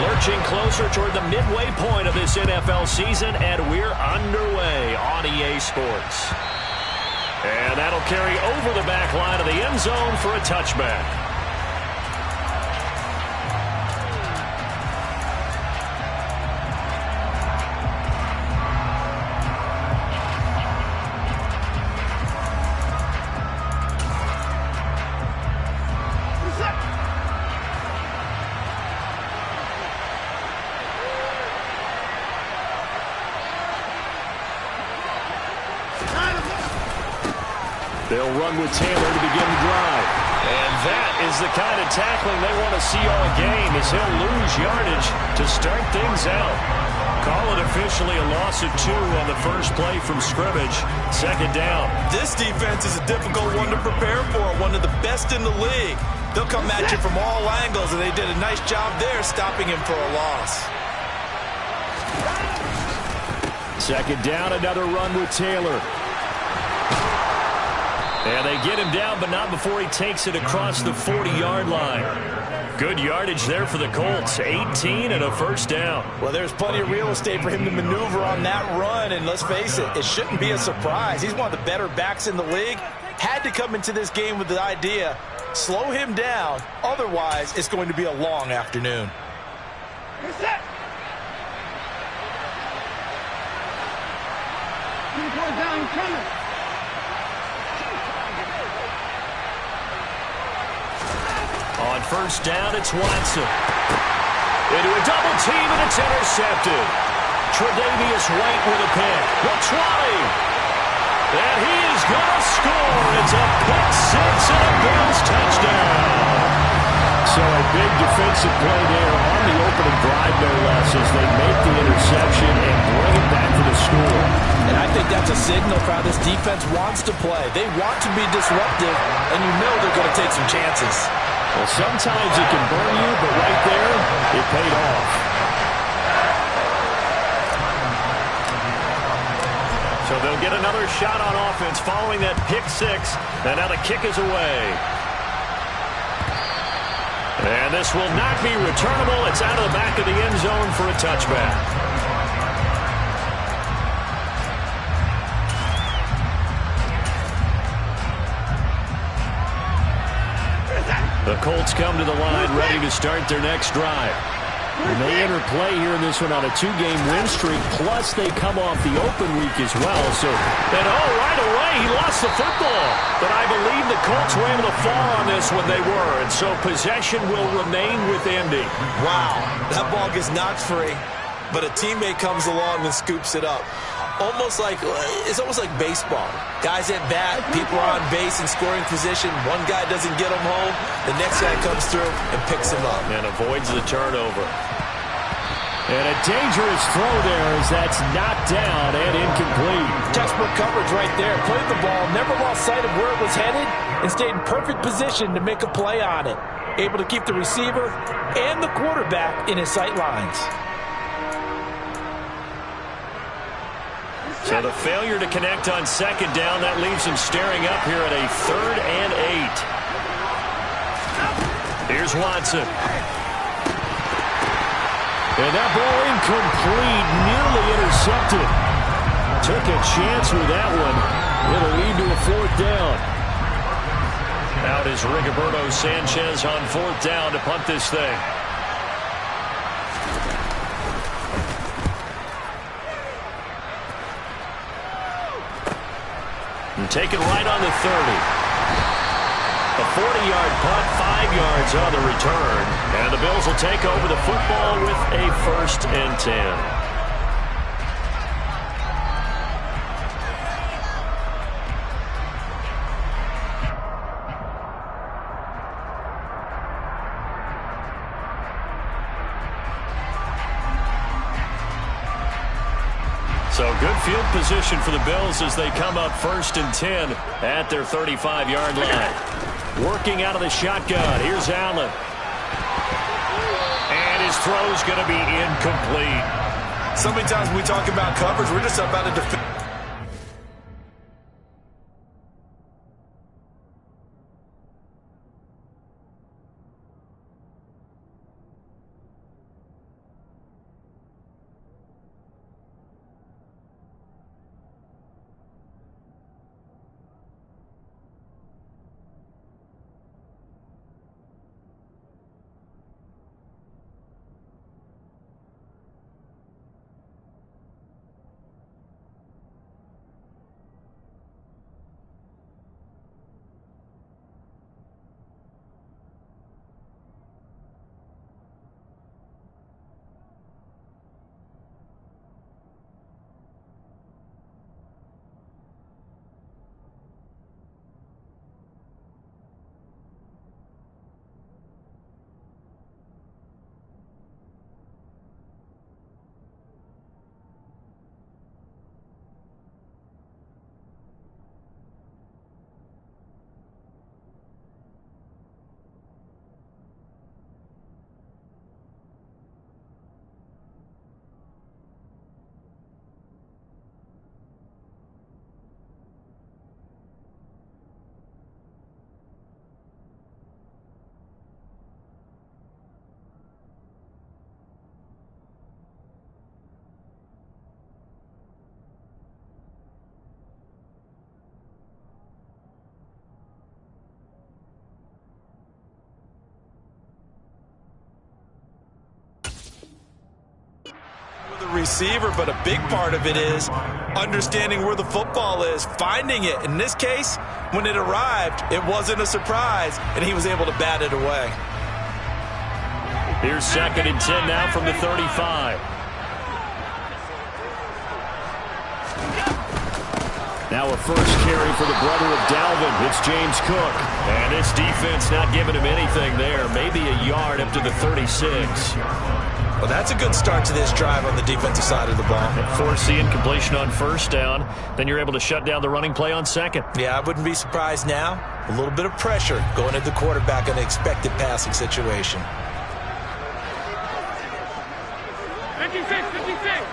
Lurching closer toward the midway point of this NFL season, and we're underway on EA Sports. And that'll carry over the back line of the end zone for a touchback. They'll run with Taylor to begin the drive. And that is the kind of tackling they want to see all game, as he'll lose yardage to start things out. Call it officially a loss of 2 on the first play from scrimmage. Second down. This defense is a difficult one to prepare for, one of the best in the league. They'll come at you from all angles, and they did a nice job there stopping him for a loss. Second down, another run with Taylor. And they get him down, but not before he takes it across the 40-yard line. Good yardage there for the Colts. 18 and a first down. Well, there's plenty of real estate for him to maneuver on that run, and let's face it, it shouldn't be a surprise. He's one of the better backs in the league. Had to come into this game with the idea, slow him down, otherwise it's going to be a long afternoon. On first down, it's Watson. Into a double team, and it's intercepted. Tre'Davious White with a pick. The 20. And he is going to score. It's a pick six and a Bills touchdown. So a big defensive play there on the opening drive, no less, as they make the interception and bring it back to the score. And I think that's a signal for how this defense wants to play. They want to be disruptive, and you know they're going to take some chances. Well, sometimes it can burn you, but right there, it paid off. So they'll get another shot on offense following that pick six. And now the kick is away. And this will not be returnable. It's out of the back of the end zone for a touchback. The Colts come to the line ready to start their next drive. And they enter play here in this one on a 2-game win streak, plus they come off the open week as well. So, and right away, he lost the football. But I believe the Colts were able to fall on this when they were, and so possession will remain with Indy. Wow, that ball gets knocked free, but a teammate comes along and scoops it up. It's almost like baseball. Guys at bat, people are on base in scoring position. One guy doesn't get him home. The next guy comes through and picks him up. And avoids the turnover. And a dangerous throw there as that's knocked down and incomplete. Textbook coverage right there. Played the ball, never lost sight of where it was headed, and stayed in perfect position to make a play on it. Able to keep the receiver and the quarterback in his sight lines. So the failure to connect on second down, that leaves him staring up here at a 3rd and 8. Here's Watson. And that ball incomplete, nearly intercepted. Took a chance with that one. It'll lead to a 4th down. Out is Rigoberto Sanchez on 4th down to punt this thing. Taken right on the 30. A 40-yard punt, 5 yards on the return. And the Bills will take over the football with a 1st and 10. So good field position for the Bills as they come up 1st and 10 at their 35-yard line. Working out of the shotgun. Here's Allen. And his throw's going to be incomplete. So many times when we talk about coverage, we're just about to defend. receiver, but a big part of it is understanding where the football is, finding it. In this case, when it arrived, it wasn't a surprise, and he was able to bat it away. Here's 2nd and 10 now from the 35. Now a first carry for the brother of Dalvin. It's James Cook. And this defense not giving him anything there. Maybe a yard up to the 36. Well, that's a good start to this drive on the defensive side of the ball. Force the incompletion on first down. Then you're able to shut down the running play on second. Yeah, I wouldn't be surprised now. A little bit of pressure going at the quarterback in an expected passing situation. 56.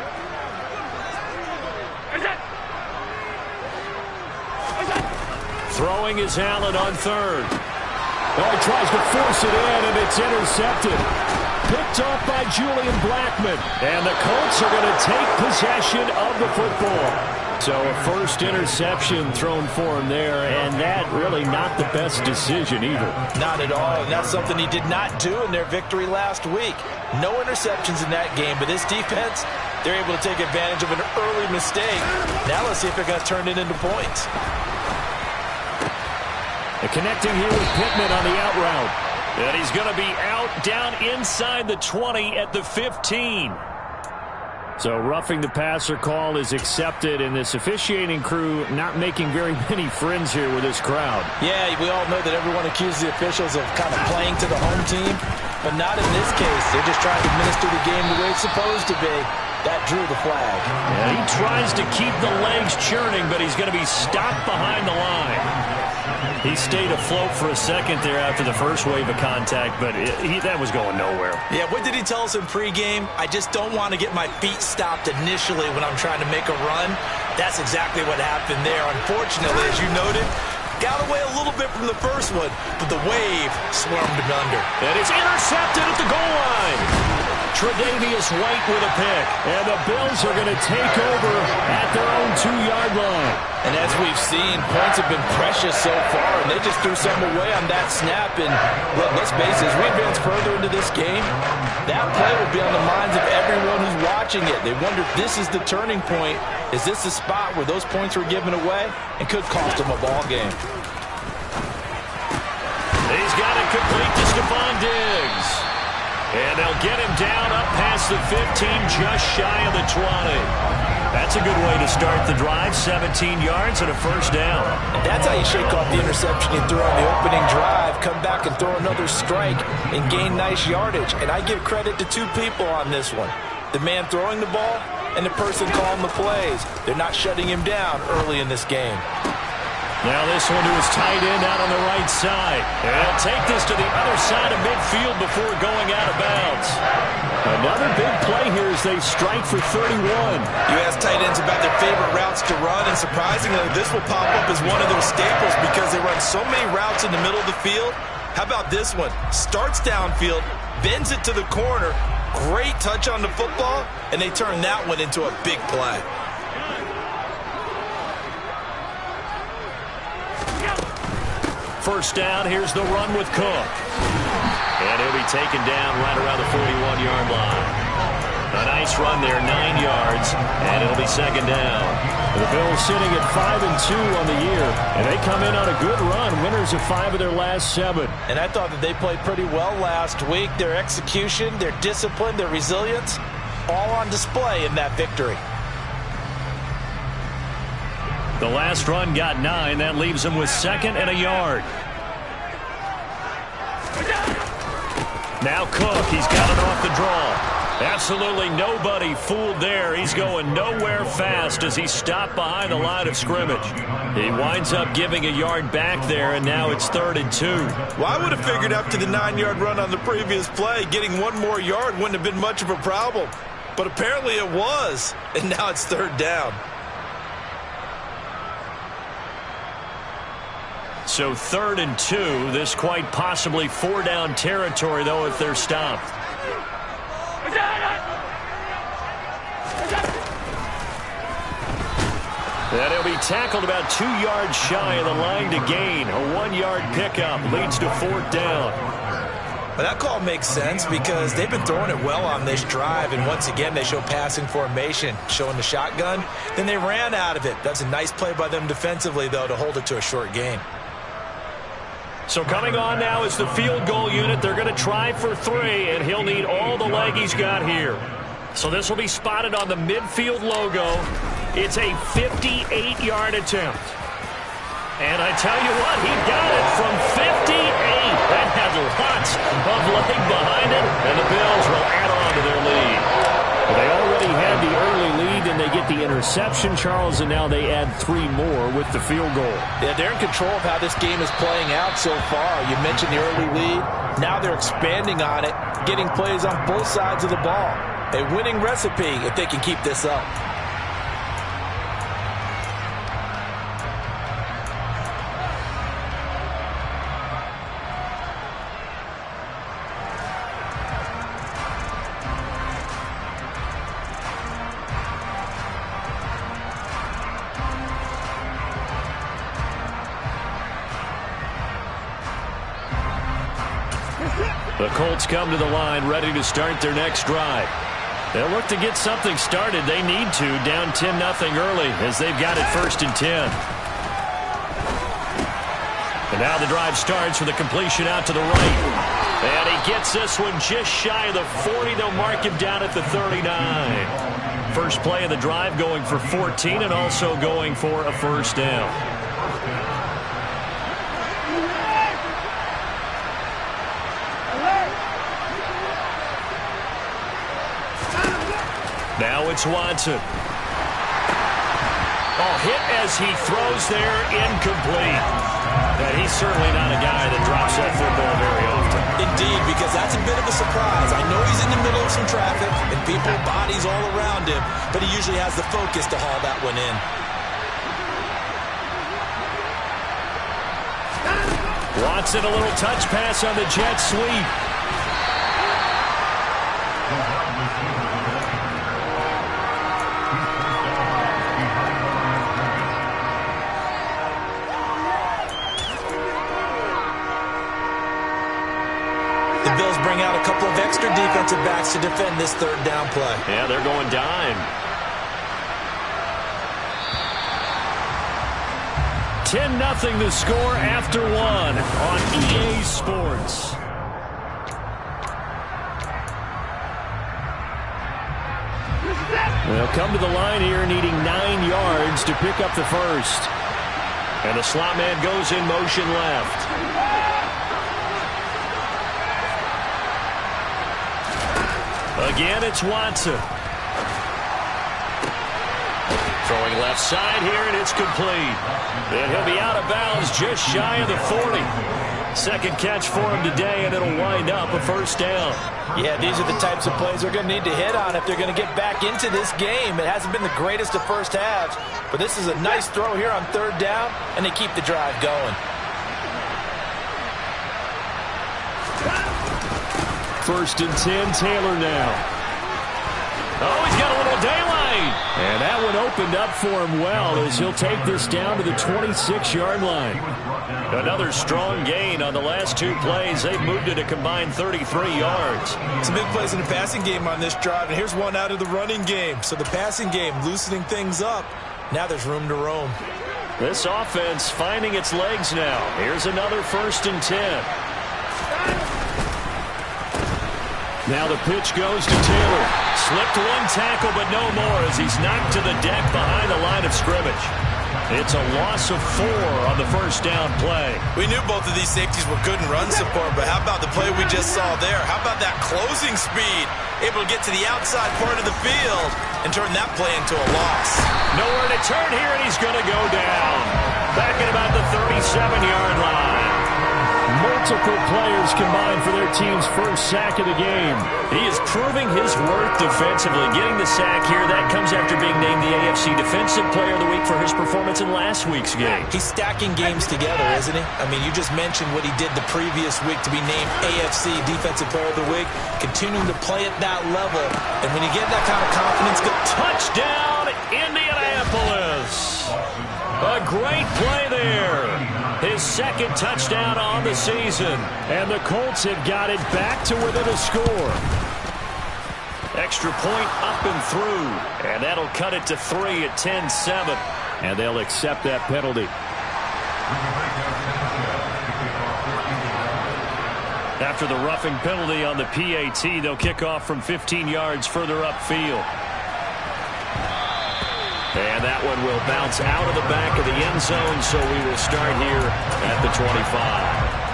Throwing is Allen on third. Oh, he tries to force it in, and it's intercepted. Picked off by Julian Blackmon. And the Colts are going to take possession of the football. So a first interception thrown for him there, and that really not the best decision either. Not at all, and that's something he did not do in their victory last week. No interceptions in that game, but this defense, they're able to take advantage of an early mistake. Now let's see if they're going to turn it into points. Connecting here with Pittman on the out route. And he's going to be out down inside the 20 at the 15. So roughing the passer call is accepted, and this officiating crew not making very many friends here with this crowd. Yeah, we all know that everyone accuses the officials of kind of playing to the home team, but not in this case. They're just trying to administer the game the way it's supposed to be. That drew the flag. Yeah, he tries to keep the legs churning, but he's going to be stopped behind the line. He stayed afloat for a second there after the first wave of contact, but that was going nowhere. Yeah, what did he tell us in pregame? I just don't want to get my feet stopped initially when I'm trying to make a run. That's exactly what happened there. Unfortunately, as you noted, got away a little bit from the first one, but the wave swarmed him under. And it's intercepted at the goal line. Tre'Davious White with a pick. And the Bills are going to take over at their own 2-yard line. And as we've seen, points have been precious so far, and they just threw some away on that snap. And look, let's face it, as we advance further into this game, that play will be on the minds of everyone who's watching it. They wonder if this is the turning point. Is this the spot where those points were given away and could cost them a ball game? He's got it complete to Stephon Diggs. And they'll get him down up past the 15, just shy of the 20. That's a good way to start the drive. 17 yards and a first down. And that's how you shake off the interception you threw on the opening drive. Come back and throw another strike and gain nice yardage. And I give credit to two people on this one. The man throwing the ball and the person calling the plays. They're not shutting him down early in this game. Now this one to his tight end out on the right side. And he'll take this to the other side of midfield before going out of bounds. Another big play here as they strike for 31. You ask tight ends about their favorite routes to run, and surprisingly, this will pop up as one of their staples because they run so many routes in the middle of the field. How about this one? Starts downfield, bends it to the corner, great touch on the football, and they turn that one into a big play. First down, here's the run with Cook. And he'll be taken down right around the 41-yard line. A nice run there, 9 yards, and it'll be second down. The Bills sitting at 5-2 on the year, and they come in on a good run, winners of 5 of their last 7. And I thought that they played pretty well last week. Their execution, their discipline, their resilience, all on display in that victory. The last run got 9. That leaves him with 2nd and a yard. Now Cook, he's got it off the draw. Absolutely nobody fooled there. He's going nowhere fast as he stopped behind the line of scrimmage. He winds up giving a yard back there, and now it's 3rd and 2. Well, I would have figured up to the 9-yard run on the previous play, getting one more yard wouldn't have been much of a problem. But apparently it was, and now it's 3rd down. So 3rd and 2. This quite possibly 4-down territory, though, if they're stopped. And he'll be tackled about 2 yards shy of the line to gain. A 1-yard pickup leads to 4th down. But that call makes sense because they've been throwing it well on this drive, and once again they show passing formation, showing the shotgun. Then they ran out of it. That's a nice play by them defensively, though, to hold it to a short gain. So coming on now is the field goal unit. They're going to try for 3, and he'll need all the leg he's got here. So this will be spotted on the midfield logo. It's a 58-yard attempt. And I tell you what, he got it from 58. That had lots of leg behind it, and the Bills will add on to their lead. Well, they already had the early lead, and they get the interception, Charles, and now they add 3 more with the field goal. Yeah, they're in control of how this game is playing out so far. You mentioned the early lead. Now they're expanding on it, getting plays on both sides of the ball. A winning recipe if they can keep this up. The Colts come to the line ready to start their next drive. They'll look to get something started. They need to, down 10-0 early as they've got it 1st and 10. And now the drive starts with a completion out to the right. And he gets this one just shy of the 40. They'll mark him down at the 39. First play of the drive going for 14 and also going for a first down. Now it's Watson. Oh, hit as he throws there, incomplete. And he's certainly not a guy that drops that football very often. Indeed, because that's a bit of a surprise. I know he's in the middle of some traffic and people, bodies all around him, but he usually has the focus to haul that one in. Watson, a little touch pass on the jet sweep. The Bills bring out a couple of extra defensive backs to defend this 3rd down play. Yeah, they're going dime. 10-0 the score after 1 on EA Sports. They'll come to the line here needing 9 yards to pick up the first. And the slot man goes in motion left. Again, it's Watson. Throwing left side here, and it's complete. And he'll be out of bounds just shy of the 40. Second catch for him today, and it'll wind up a first down. Yeah, these are the types of plays they're going to need to hit on if they're going to get back into this game. It hasn't been the greatest of first halves, but this is a nice throw here on 3rd down, and they keep the drive going. 1st and 10, Taylor now. Oh, he's got a little daylight. And that one opened up for him well as he'll take this down to the 26-yard line. Another strong gain on the last 2 plays. They've moved it a combined 33 yards. Some big plays in the passing game on this drive, and here's one out of the running game. So the passing game loosening things up. Now there's room to roam. This offense finding its legs now. Here's another 1st and 10. Now the pitch goes to Taylor. Slipped 1 tackle, but no more as he's knocked to the deck behind the line of scrimmage. It's a loss of 4 on the first down play. We knew both of these safeties were good in run support, but how about the play we just saw there? How about that closing speed? Able to get to the outside part of the field and turn that play into a loss. Nowhere to turn here, and he's going to go down. Back at about the 37-yard line. Multiple players combined for their team's first sack of the game. He is proving his worth defensively. Getting the sack here, that comes after being named the AFC Defensive Player of the Week for his performance in last week's game. He's stacking games together, isn't he? I mean, you just mentioned what he did the previous week to be named AFC Defensive Player of the Week, continuing to play at that level. And when you get that kind of confidence, go touchdown, Indianapolis. A great play there. His second touchdown on the season. And the Colts have got it back to within a score. Extra point up and through. And that'll cut it to 3 at 10-7. And they'll accept that penalty. After the roughing penalty on the PAT, they'll kick off from 15 yards further upfield. And that one will bounce out of the back of the end zone, so we will start here at the 25.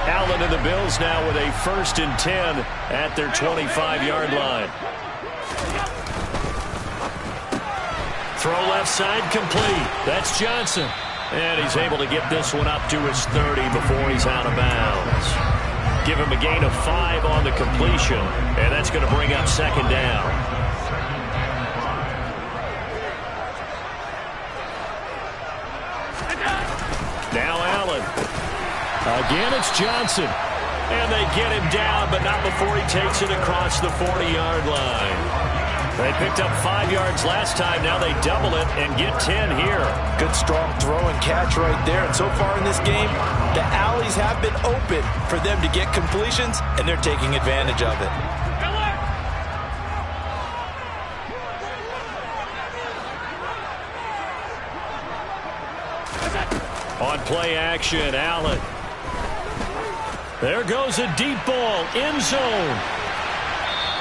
Allen and the Bills now with a 1st and 10 at their 25-yard line. Throw left side complete. That's Johnson. And he's able to get this one up to his 30 before he's out of bounds. Give him a gain of 5 on the completion, and that's going to bring up 2nd down. Now Allen. Again, it's Johnson. And they get him down, but not before he takes it across the 40-yard line. They picked up 5 yards last time. Now they double it and get 10 here. Good, strong throw and catch right there. And so far in this game, the alleys have been open for them to get completions, and they're taking advantage of it. On play action, Allen. There goes a deep ball, end zone.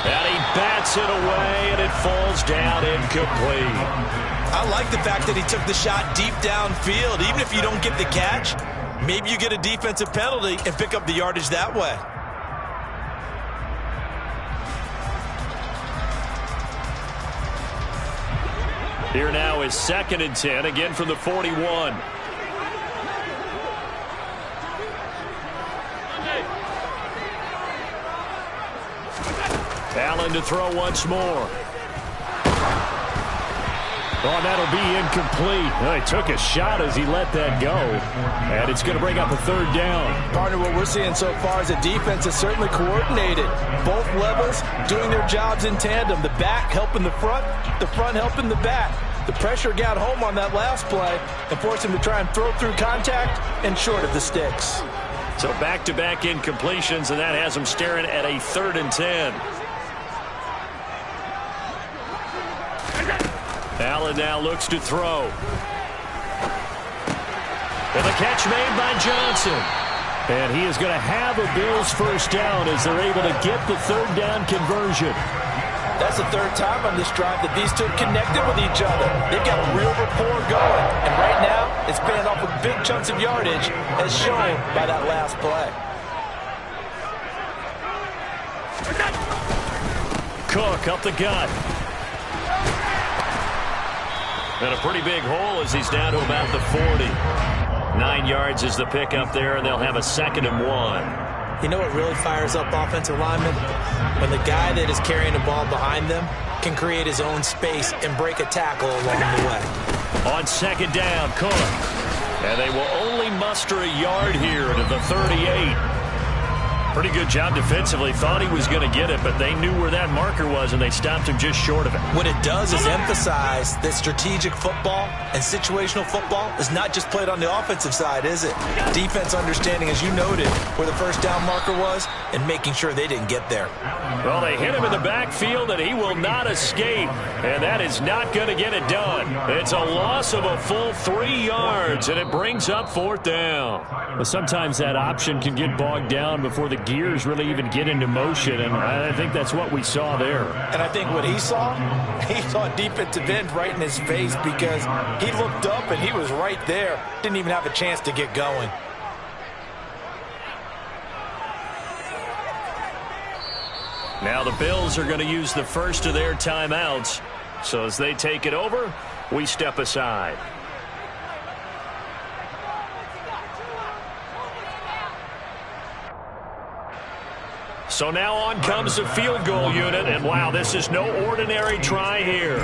And he bats it away, and it falls down incomplete. I like the fact that he took the shot deep downfield. Even if you don't get the catch, maybe you get a defensive penalty and pick up the yardage that way. Here now is 2nd and 10, again from the 41. Allen to throw once more. Oh, that'll be incomplete. Well, he took a shot as he let that go. And it's going to bring up a 3rd down. Partner, what we're seeing so far is the defense is certainly coordinated. Both levels doing their jobs in tandem. The back helping the front helping the back. The pressure got home on that last play and forced him to try and throw through contact and short of the sticks. So back-to-back incompletions, and that has him staring at a 3rd and 10. Allen now looks to throw. And the catch made by Johnson. And he is going to have a Bills 1st down as they're able to get the 3rd down conversion. That's the 3rd time on this drive that these two connected with each other. They've got real rapport going. And right now, it's paying off with big chunks of yardage, as shown by that last play. Cook up the gut. And a pretty big hole as he's down to about the 40. 9 yards is the pickup there, and they'll have a 2nd and 1. You know what really fires up offensive linemen? When the guy that is carrying the ball behind them can create his own space and break a tackle along the way. On 2nd down, Cook. And they will only muster a yard here to the 38. Pretty good job defensively. Thought he was going to get it, but they knew where that marker was, and they stopped him just short of it. What it does is emphasize that strategic football and situational football is not just played on the offensive side, is it? Defense understanding, as you noted, where the 1st down marker was and making sure they didn't get there. Well, they hit him in the backfield, and he will not escape, and that is not going to get it done. It's a loss of a full 3 yards, and it brings up 4th down. Well, sometimes that option can get bogged down before the gears really even get into motion, and I think that's what we saw there. And I think what he saw a defensive end right in his face, because he looked up and he was right there. Didn't even have a chance to get going. Now the Bills are going to use the first of their timeouts. So as they take it over, we step aside. So now on comes the field goal unit, and wow, this is no ordinary try here.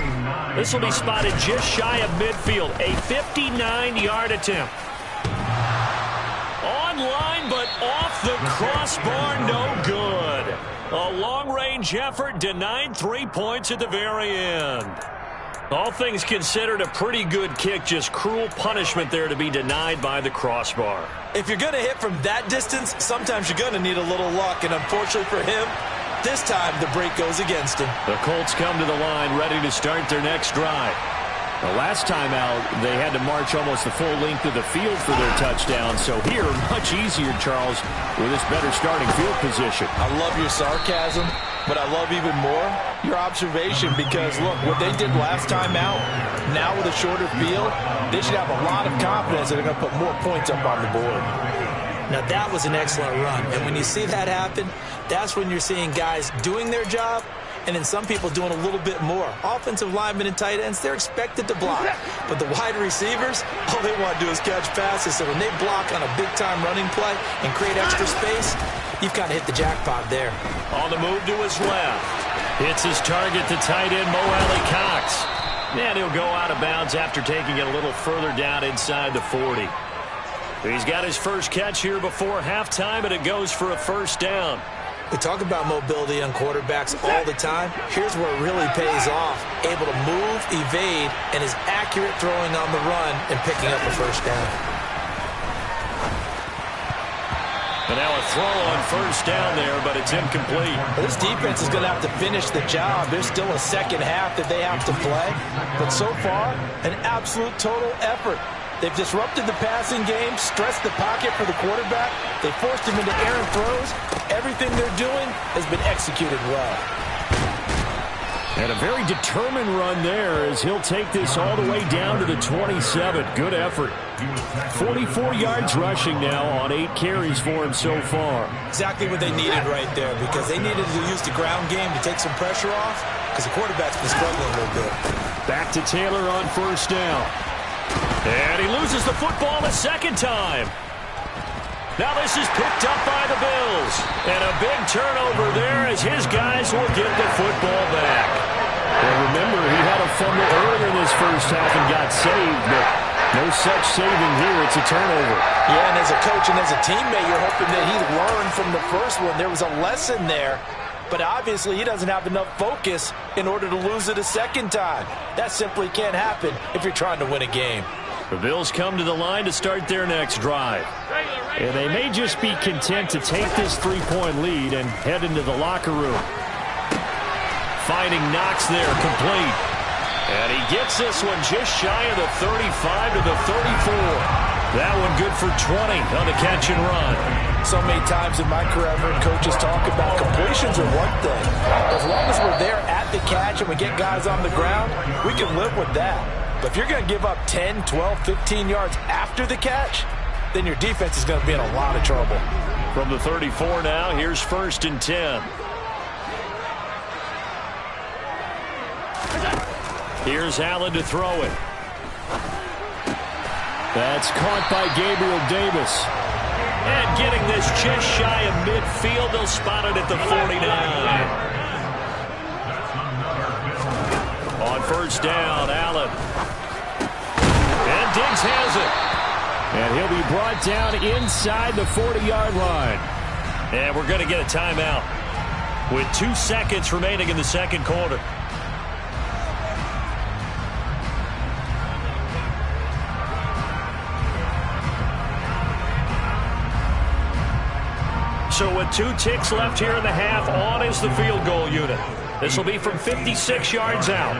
This will be spotted just shy of midfield, a 59-yard attempt. Online, but off the crossbar, no good. A long-range effort denied 3 points at the very end. All things considered, a pretty good kick, just cruel punishment there to be denied by the crossbar. If you're going to hit from that distance, sometimes you're going to need a little luck, and unfortunately for him, this time the break goes against him. The Colts come to the line ready to start their next drive. The last time out, they had to march almost the full length of the field for their touchdown. So here, much easier, Charles, with this better starting field position. I love your sarcasm, but I love even more your observation because, look, what they did last time out, now with a shorter field, they should have a lot of confidence that they're going to put more points up on the board. Now, that was an excellent run, and when you see that happen, that's when you're seeing guys doing their job and then some people doing a little bit more. Offensive linemen and tight ends, they're expected to block. But the wide receivers, all they want to do is catch passes. So when they block on a big-time running play and create extra space, you've kind of hit the jackpot there. On the move to his left. Hits his target to tight end Mo Alley-Cox. And he'll go out of bounds after taking it a little further down inside the 40. He's got his first catch here before halftime, and it goes for a first down. We talk about mobility on quarterbacks all the time. Here's where it really pays off. Able to move, evade, and is accurate throwing on the run and picking up a first down. And now a throw on first down there, but it's incomplete. This defense is going to have to finish the job. There's still a second half that they have to play. But so far, an absolute total effort. They've disrupted the passing game, stressed the pocket for the quarterback. They forced him into errant throws. Everything they're doing has been executed well. And a very determined run there as he'll take this all the way down to the 27. Good effort. 44 yards rushing now on 8 carries for him so far. Exactly what they needed right there because they needed to use the ground game to take some pressure off because the quarterback's been struggling a little bit. Back to Taylor on first down. And he loses the football a second time. Now this is picked up by the Bills. And a big turnover there as his guys will get the football back. And remember, he had a fumble earlier in this first half and got saved, but no such saving here. It's a turnover. Yeah, and as a coach and as a teammate, you're hoping that he learned from the first one. There was a lesson there. But obviously he doesn't have enough focus in order to lose it a second time. That simply can't happen if you're trying to win a game. The Bills come to the line to start their next drive. And they may just be content to take this 3-point lead and head into the locker room. Finding Knox there, complete. And he gets this one just shy of the 35 to the 34. That one good for 20 on the catch and run. So many times in my career I've heard coaches talk about completions are one thing. As long as we're there at the catch and we get guys on the ground, we can live with that. But if you're going to give up 10, 12, 15 yards after the catch, then your defense is going to be in a lot of trouble. From the 34 now, here's 1st and 10. Here's Allen to throw it. That's caught by Gabriel Davis. And getting this just shy of midfield, they'll spot it at the 49. On first down, Allen. And Diggs has it. And he'll be brought down inside the 40-yard line. And we're going to get a timeout with 2 seconds remaining in the second quarter. So with 2 ticks left here in the half, on is the field goal unit. This will be from 56 yards out.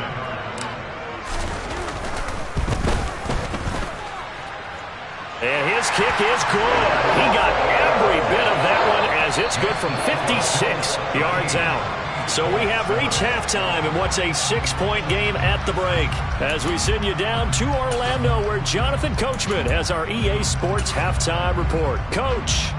And his kick is good. He got every bit of that one as it's good from 56 yards out. So we have reached halftime in what's a 6-point game at the break. As we send you down to Orlando where Jonathan Coachman has our EA Sports halftime report. Coach.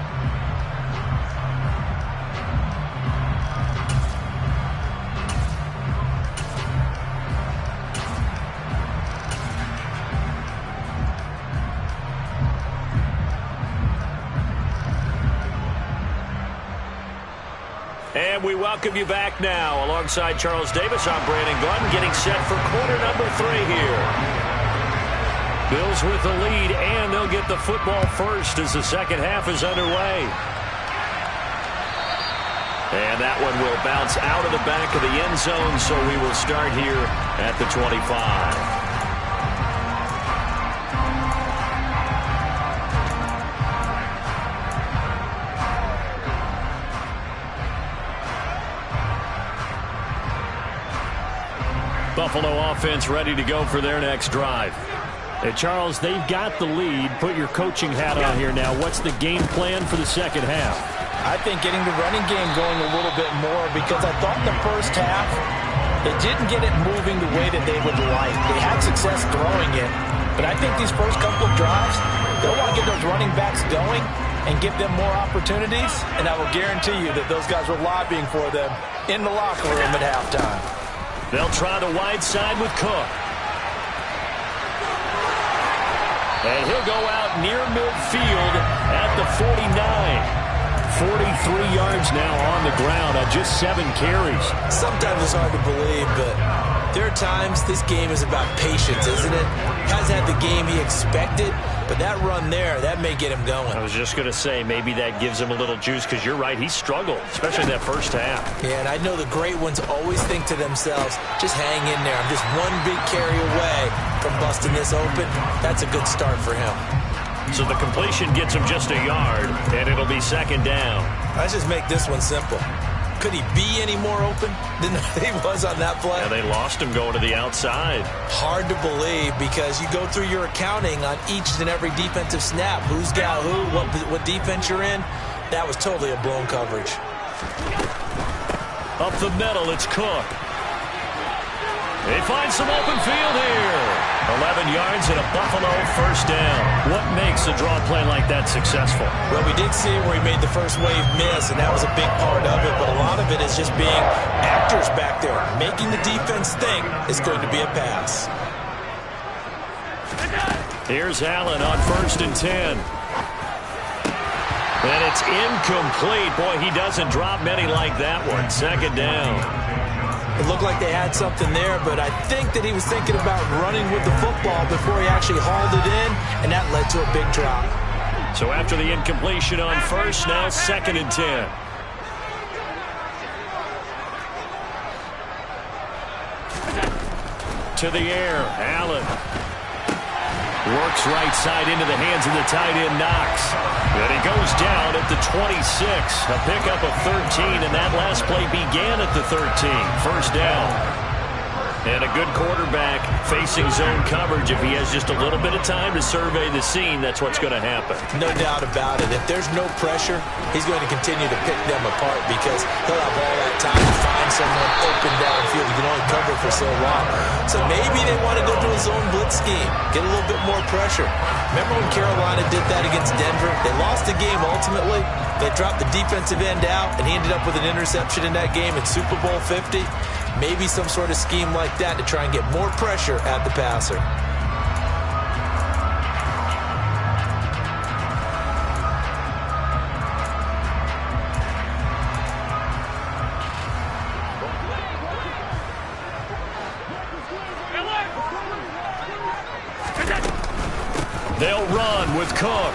And we welcome you back now. Alongside Charles Davis, I'm Brandon Glenn, getting set for quarter number 3 here. Bills with the lead, and they'll get the football first as the second half is underway. And that one will bounce out of the back of the end zone, so we will start here at the 25. Buffalo offense ready to go for their next drive. Hey, Charles, they've got the lead. Put your coaching hat on here now. What's the game plan for the second half? I think getting the running game going a little bit more, because I thought the first half, they didn't get it moving the way that they would like. They had success throwing it, but I think these first couple of drives, they'll want to get those running backs going and give them more opportunities, and I will guarantee you that those guys were lobbying for them in the locker room at halftime. They'll try the wide side with Cook. And he'll go out near midfield at the 49. 43 yards now on the ground on just 7 carries. Sometimes it's hard to believe, but there are times this game is about patience, isn't it? Has had the game he expected, but that run there, that may get him going. I was just going to say, maybe that gives him a little juice, because you're right, he struggled, especially in that first half. Yeah, and I know the great ones always think to themselves, just hang in there. I'm just one big carry away from busting this open. That's a good start for him. So the completion gets him just a yard, and it'll be second down. Let's just make this one simple. Could he be any more open than he was on that play? Yeah, they lost him going to the outside. Hard to believe, because you go through your accounting on each and every defensive snap. Who's got who, what defense you're in. That was totally a blown coverage. Up the middle, it's Cook. They find some open field here. 11 yards and a Buffalo first down. What makes a draw play like that successful? Well, we did see where he made the first wave miss, and that was a big part of it. But a lot of it is just being actors back there, making the defense think it's going to be a pass. Here's Allen on 1st and 10. And it's incomplete. Boy, he doesn't drop many like that one. Second down. It looked like they had something there, but I think that he was thinking about running with the football before he actually hauled it in, and that led to a big drop. So after the incompletion on 1st, now 2nd and 10. To the air, Allen. Works right side into the hands of the tight end, Knox. And he goes down at the 26. A pickup of 13, and that last play began at the 13. First down. And a good quarterback facing zone coverage. If he has just a little bit of time to survey the scene, that's what's going to happen. No doubt about it. If there's no pressure, he's going to continue to pick them apart, because he'll have all that time to find someone open downfield. You can only cover for so long. So maybe they want to go to a zone blitz scheme, get a little bit more pressure. Remember when Carolina did that against Denver? They lost the game ultimately. They dropped the defensive end out, and he ended up with an interception in that game in Super Bowl 50. Maybe some sort of scheme like that to try and get more pressure at the passer. They'll run with Cook.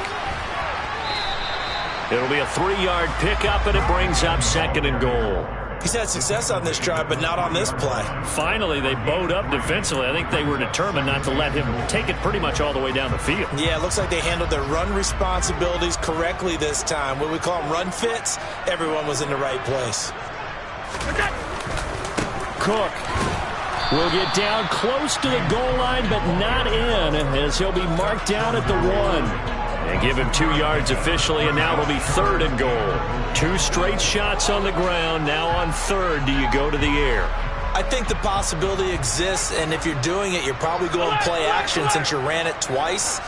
It'll be a 3-yard pickup, and it brings up 2nd and goal. He's had success on this drive, but not on this play. Finally, they bowed up defensively. I think they were determined not to let him take it pretty much all the way down the field. Yeah, it looks like they handled their run responsibilities correctly this time. What we call them run fits, everyone was in the right place. Cook will get down close to the goal line, but not in, as he'll be marked down at the 1. And give him 2 yards officially, and now it'll be 3rd and goal. 2 straight shots on the ground. Now on 3rd, do you go to the air? I think the possibility exists, and if you're doing it, you're probably going play action since you ran it twice.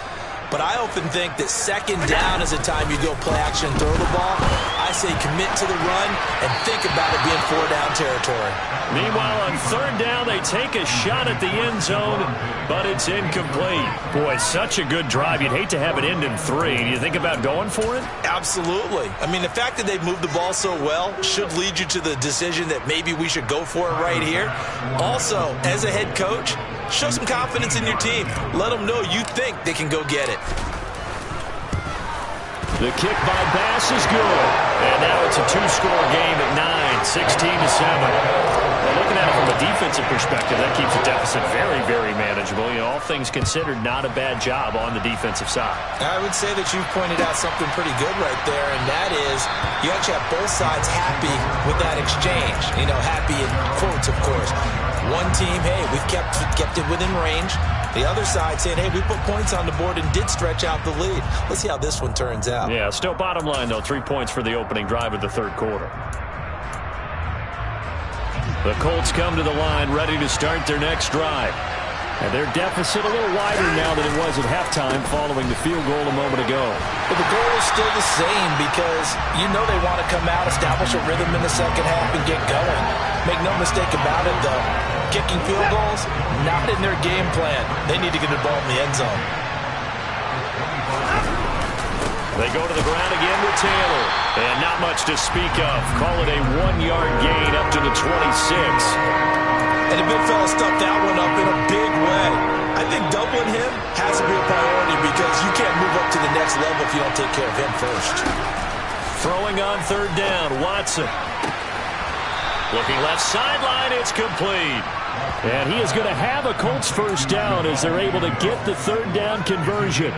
But I often think that 2nd down is the time you go play action, throw the ball. I say commit to the run and think about it being 4-down territory. Meanwhile, on third down, they take a shot at the end zone, but it's incomplete. Boy, such a good drive. You'd hate to have it end in 3. Do you think about going for it? Absolutely. I mean, the fact that they've moved the ball so well should lead you to the decision that maybe we should go for it right here. Also, as a head coach, show some confidence in your team. Let them know you think they can go get it. The kick by Bass is good. And now it's a 2-score game at 9, 16-7. Well, looking at it from a defensive perspective, that keeps the deficit very, very manageable. You know, all things considered, not a bad job on the defensive side. I would say that you've pointed out something pretty good right there, and that is you actually have both sides happy with that exchange. You know, happy in quotes, of course. One team, hey, we've kept it within range. The other side saying, hey, we put points on the board and did stretch out the lead. Let's see how this one turns out. Yeah, still bottom line, though, 3 points for the opening drive of the third quarter. The Colts come to the line ready to start their next drive. And their deficit a little wider now than it was at halftime following the field goal a moment ago. But the goal is still the same because you know they want to come out, establish a rhythm in the second half, and get going. Make no mistake about it, though. Kicking field goals, not in their game plan. They need to get the ball in the end zone. They go to the ground again with Taylor. And not much to speak of. Call it a 1-yard gain up to the 26. And the big fella stuffed that one up in a big way. I think doubling him has to be a priority because you can't move up to the next level if you don't take care of him first. Throwing on third down, Watson. Looking left sideline, it's complete. And he is going to have a Colts first down as they're able to get the third down conversion.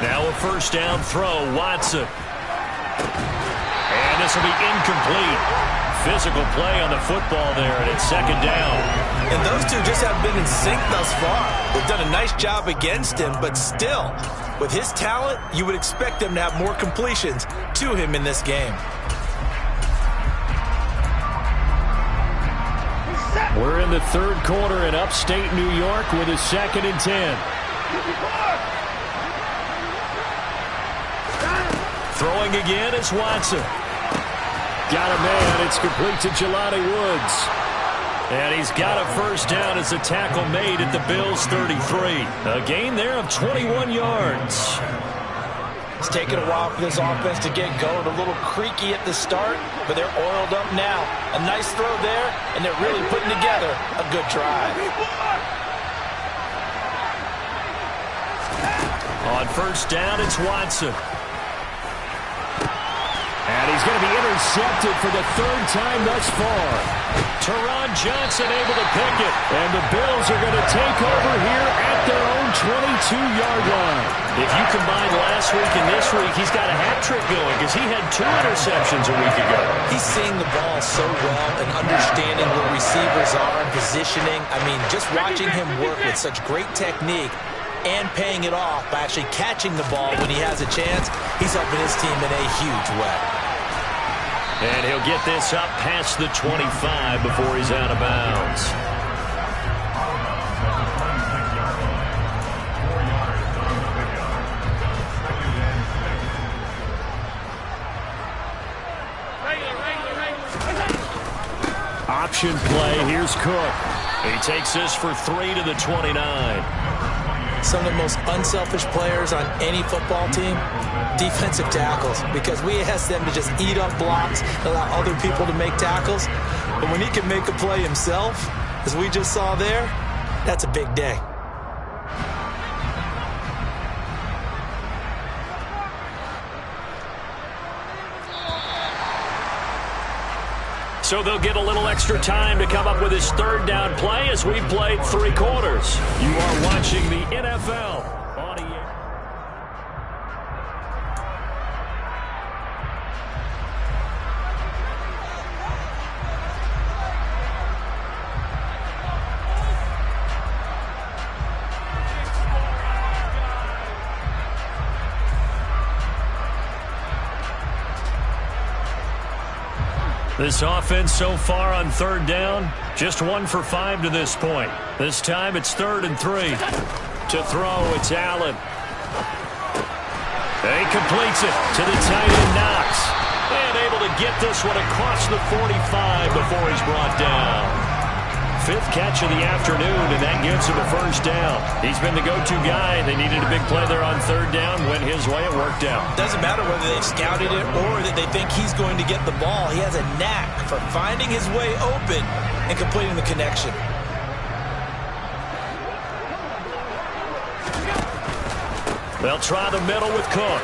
Now a first down throw, Watson. And this will be incomplete. Physical play on the football there, and it's second down. And those two just haven't been in sync thus far. They've done a nice job against him, but still, with his talent, you would expect them to have more completions to him in this game. We're in the third quarter in upstate New York with a 2nd and 10. Throwing again is Watson. Got a man. It's complete to Jelani Woods. And he's got a first down as a tackle made at the Bills' 33. A gain there of 21 yards. It's taken a while for this offense to get going. A little creaky at the start, but they're oiled up now. A nice throw there, and they're really putting together a good drive. On first down, it's Watson. And he's going to be intercepted for the third time thus far. Teron Johnson able to pick it. And the Bills are going to take over here at their own 22-yard line. If you combine last week and this week, he's got a hat trick going because he had 2 interceptions a week ago. He's seeing the ball so well and understanding where receivers are and positioning. I mean, just watching him work with such great technique and paying it off by actually catching the ball when he has a chance, he's helping his team in a huge way. And he'll get this up past the 25 before he's out of bounds. Option play. Here's Cook. He takes this for 3 to the 29. Some of the most unselfish players on any football team, defensive tackles, because we ask them to just eat up blocks, allow other people to make tackles. But when he can make a play himself, as we just saw there, that's a big day. So they'll get a little extra time to come up with his third down play as we've played 3 quarters. You are watching the NFL on EA. This offense so far on third down, just 1 for 5 to this point. This time it's 3rd and 3. To throw, it's Allen. He completes it to the tight end, Knox. And able to get this one across the 45 before he's brought down. 5th catch of the afternoon, and that gives him a first down. He's been the go-to guy. They needed a big play there on third down. Went his way. It worked out. Doesn't matter whether they've scouted it or that they think he's going to get the ball. He has a knack for finding his way open and completing the connection. They'll try the middle with Cook.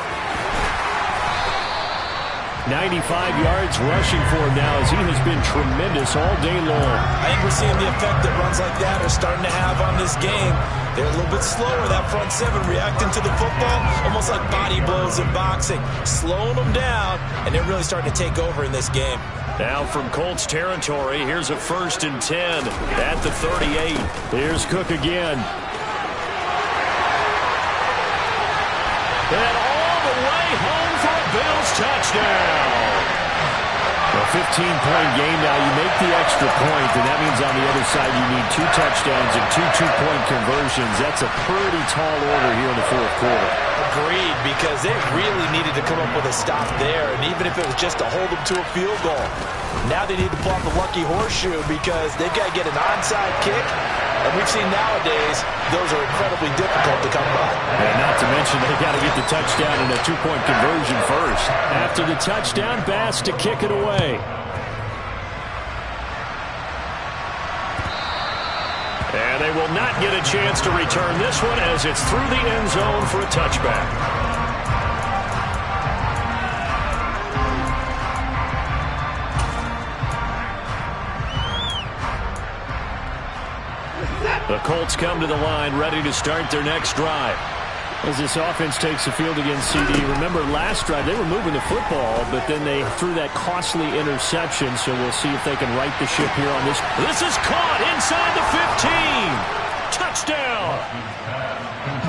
95 yards rushing for him now as he has been tremendous all day long. I think we're seeing the effect that runs like that are starting to have on this game. They're a little bit slower, that front 7, reacting to the football, almost like body blows in boxing, slowing them down, and they're really starting to take over in this game. Now from Colts territory, here's a 1st and 10 at the 38. Here's Cook again. And all the way home for a Bills touchdown. A 15-point game now. You make the extra point, and that means on the other side you need 2 touchdowns and 2 two-point conversions. That's a pretty tall order here in the 4th quarter. Agreed, because they really needed to come up with a stop there, and even if it was just to hold them to a field goal. Now they need to pull out the lucky horseshoe because they've got to get an onside kick, and we've seen nowadays those are incredibly difficult to come by. And not to mention they've got to get the touchdown and a 2-point conversion first. After the touchdown, Bass to kick it away. And they will not get a chance to return this one as it's through the end zone for a touchback. The Colts come to the line, ready to start their next drive. As this offense takes the field against CD, remember last drive they were moving the football, but then they threw that costly interception, so we'll see if they can right the ship here on this. This is caught inside the 15. Touchdown.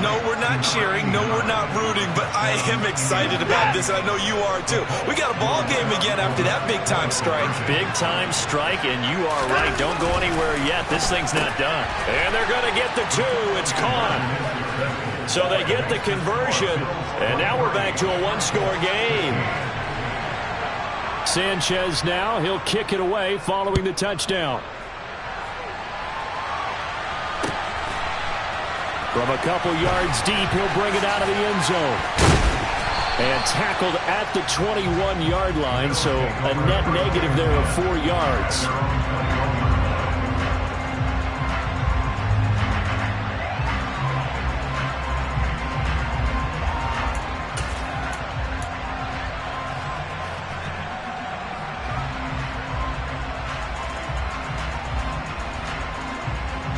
No, we're not cheering. No, we're not rooting, but I am excited about this, and I know you are too. We got a ball game again after that big-time strike. Big-time strike, and you are right. Don't go anywhere yet. This thing's not done. And they're going to get the 2. It's caught. So they get the conversion, and now we're back to a 1-score game. Sanchez now, he'll kick it away following the touchdown. From a couple yards deep, he'll bring it out of the end zone. And tackled at the 21-yard line, so a net negative there of 4 yards.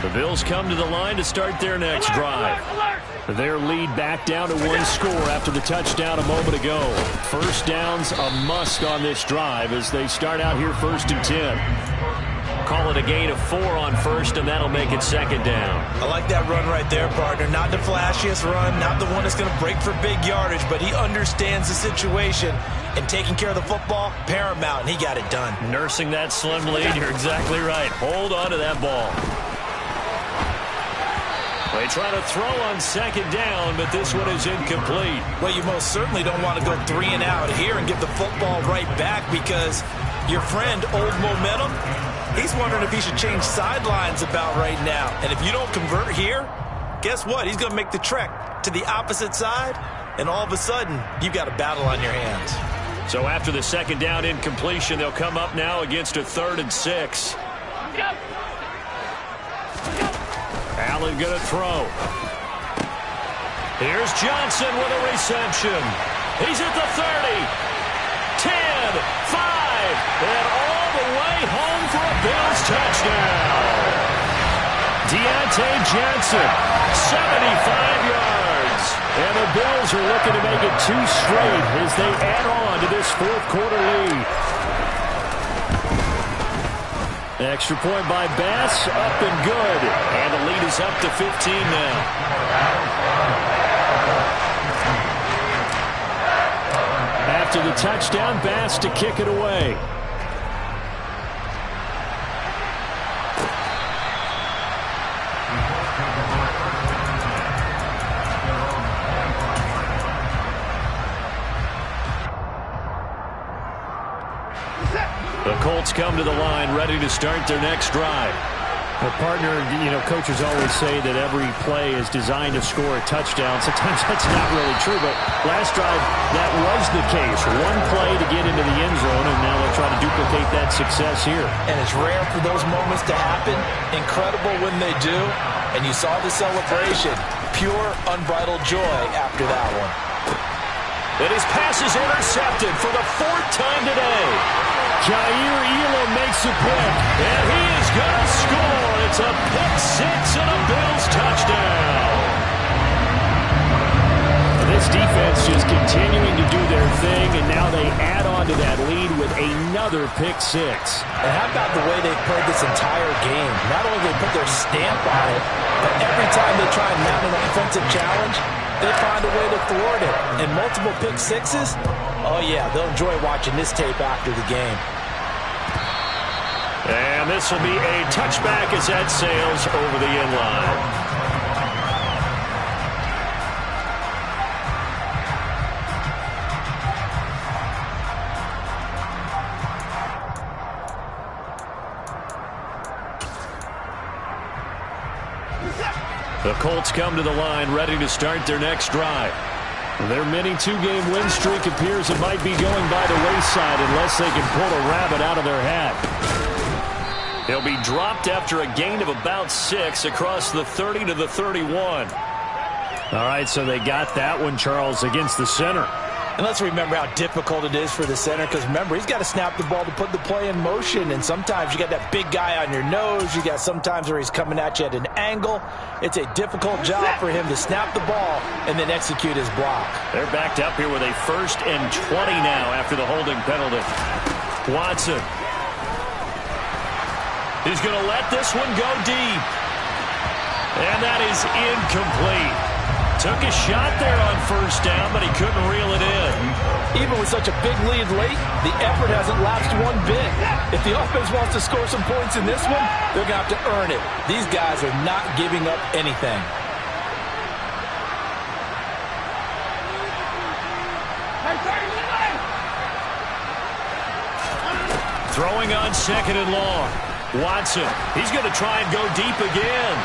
The Bills come to the line to start their next drive. Their lead back down to 1 score after the touchdown a moment ago. First down's a must on this drive as they start out here 1st and 10. Call it a gain of 4 on first, and that'll make it 2nd down. I like that run right there, partner. Not the flashiest run, not the one that's going to break for big yardage, but he understands the situation, and taking care of the football, paramount, and he got it done. Nursing that slim lead, you're exactly right. Hold on to that ball. They try to throw on 2nd down, but this one is incomplete. Well, you most certainly don't want to go 3 and out here and give the football right back because your friend, Old Momentum, he's wondering if he should change sidelines about right now. And if you don't convert here, guess what? He's going to make the trek to the opposite side, and all of a sudden, you've got a battle on your hands. So after the 2nd down incompletion, they'll come up now against a 3rd and 6. Allen going to throw. Here's Johnson with a reception. He's at the 30, 10, 5, and all the way home for a Bills touchdown. Deontay Johnson, 75 yards. And the Bills are looking to make it 2 straight as they add on to this 4th quarter lead. Extra point by Bass, up and good. And the lead is up to 15 now. After the touchdown, Bass to kick it away. Colts come to the line, ready to start their next drive. The partner, coaches always say that every play is designed to score a touchdown. Sometimes that's not really true, but last drive, that was the case. One play to get into the end zone, and now they'll try to duplicate that success here. And it's rare for those moments to happen. Incredible when they do. And you saw the celebration. Pure, unbridled joy after that one. And his pass is intercepted for the 4th time today. Jair Elam makes a pick, and he is going to score. It's a pick six and a Bills touchdown. This defense just continuing to do their thing, and now they add on to that lead with another pick six. And how about the way they've played this entire game? Not only do they put their stamp on it, but every time they try and mount an offensive challenge, they find a way to thwart it. And multiple pick sixes, oh yeah, they'll enjoy watching this tape after the game. And this will be a touchback as that sails over the end line. The Colts come to the line, ready to start their next drive. Their mini two-game win streak appears it might be going by the wayside unless they can pull a rabbit out of their hat. He'll be dropped after a gain of about 6 across the 30 to the 31. All right, so they got that one, Charles, against the center. And let's remember how difficult it is for the center, because remember, he's got to snap the ball to put the play in motion, and sometimes you got that big guy on your nose. You got sometimes where he's coming at you at an angle. It's a difficult job for him to snap the ball and then execute his block. They're backed up here with a 1st and 20 now after the holding penalty. Watson. He's going to let this one go deep. And that is incomplete. Took a shot there on 1st down, but he couldn't reel it in. Even with such a big lead late, the effort hasn't lapsed one bit. If the offense wants to score some points in this one, they're going to have to earn it. These guys are not giving up anything. Throwing on 2nd and long. Watson, he's going to try and go deep again.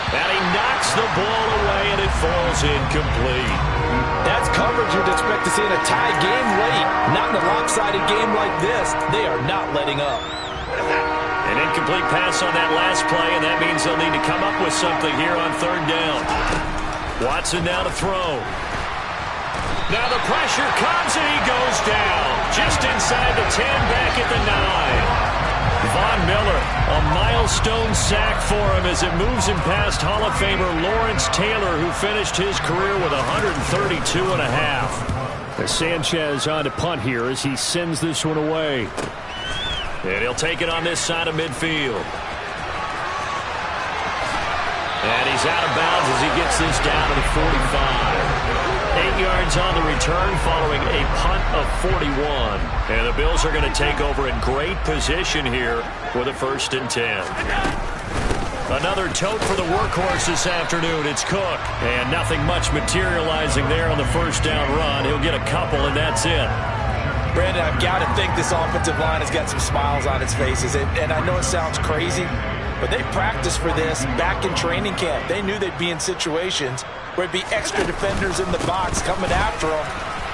And he knocks the ball away, and it falls incomplete. That's coverage you'd expect to see in a tie game late. Not in a lopsided game like this. They are not letting up. An incomplete pass on that last play, and that means they'll need to come up with something here on 3rd down. Watson now to throw. Now the pressure comes, and he goes down. Just inside the 10, back at the 9. Von Miller, a milestone sack for him as it moves him past Hall of Famer Lawrence Taylor, who finished his career with 132 and a half. As Sanchez on to punt here as he sends this one away. And he'll take it on this side of midfield. And he's out of bounds as he gets this down to the 45. 8 yards on the return following a punt of 41. And the Bills are going to take over in great position here with a 1st and 10. Another tote for the workhorse this afternoon. It's Cook. And nothing much materializing there on the 1st down run. He'll get a couple, and that's it. Brandon, I've got to think this offensive line has got some smiles on its faces. And I know it sounds crazy, but they practiced for this back in training camp. They knew they'd be in situations where it'd be extra defenders in the box coming after them,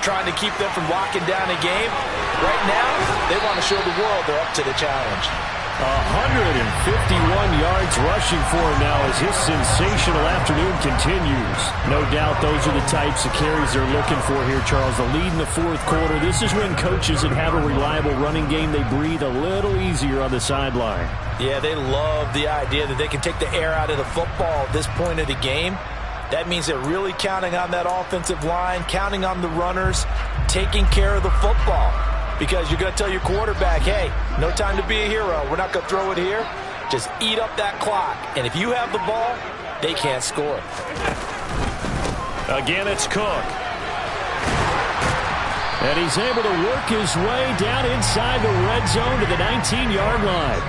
trying to keep them from locking down a game. Right now, they want to show the world they're up to the challenge. 151 yards rushing for him now as his sensational afternoon continues. No doubt those are the types of carries they're looking for here, Charles. The lead in the 4th quarter. This is when coaches that have a reliable running game, they breathe a little easier on the sideline. Yeah, they love the idea that they can take the air out of the football at this point of the game. That means they're really counting on that offensive line, counting on the runners, taking care of the football. Because you're going to tell your quarterback, hey, no time to be a hero. We're not going to throw it here. Just eat up that clock. And if you have the ball, they can't score. Again, it's Cook. And he's able to work his way down inside the red zone to the 19-yard line.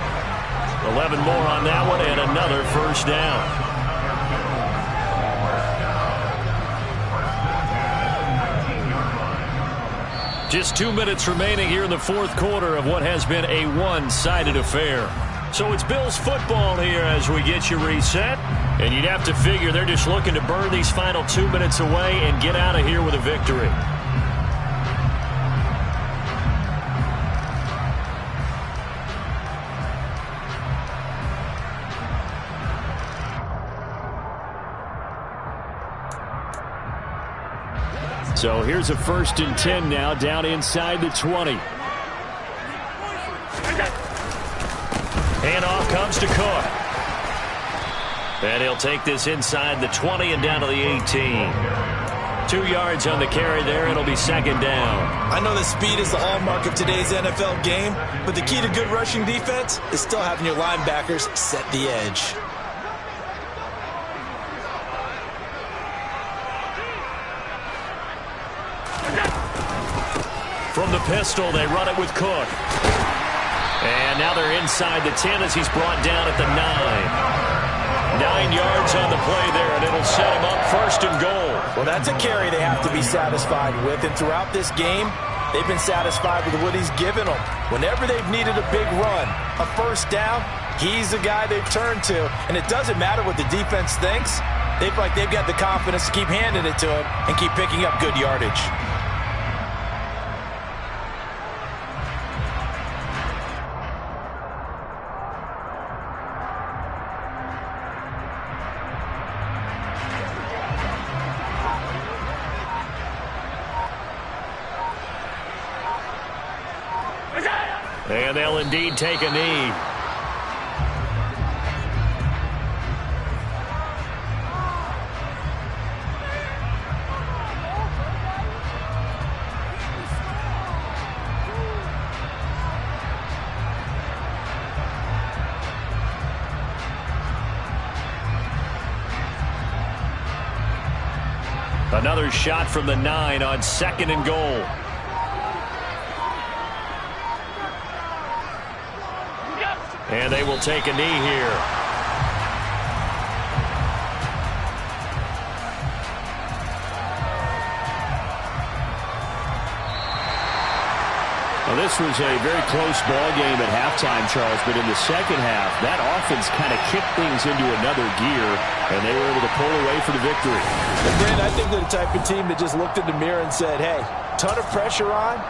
11 more on that one and another 1st down. Just 2 minutes remaining here in the fourth quarter of what has been a one-sided affair. So it's Bills football here as we get you reset. And you'd have to figure they're just looking to burn these final 2 minutes away and get out of here with a victory. So here's a 1st and 10 now, down inside the 20. Handoff comes to Cook. And he'll take this inside the 20 and down to the 18. 2 yards on the carry there. It'll be 2nd down. I know that speed is the hallmark of today's NFL game, but the key to good rushing defense is still having your linebackers set the edge. From the pistol, they run it with Cook. And now they're inside the 10 as he's brought down at the 9. 9 yards on the play there, and it'll set him up 1st and goal. Well, that's a carry they have to be satisfied with. And throughout this game, they've been satisfied with what he's given them. Whenever they've needed a big run, a 1st down, he's the guy they've turned to. And it doesn't matter what the defense thinks. They've got the confidence to keep handing it to him and keep picking up good yardage. And they'll indeed take a knee. Another shot from the 9 on 2nd and goal. And they will take a knee here. Well, this was a very close ball game at halftime, Charles, but in the second half, that offense kind of kicked things into another gear, and they were able to pull away for the victory. And Brandon, I think they're the type of team that just looked in the mirror and said, hey, ton of pressure on,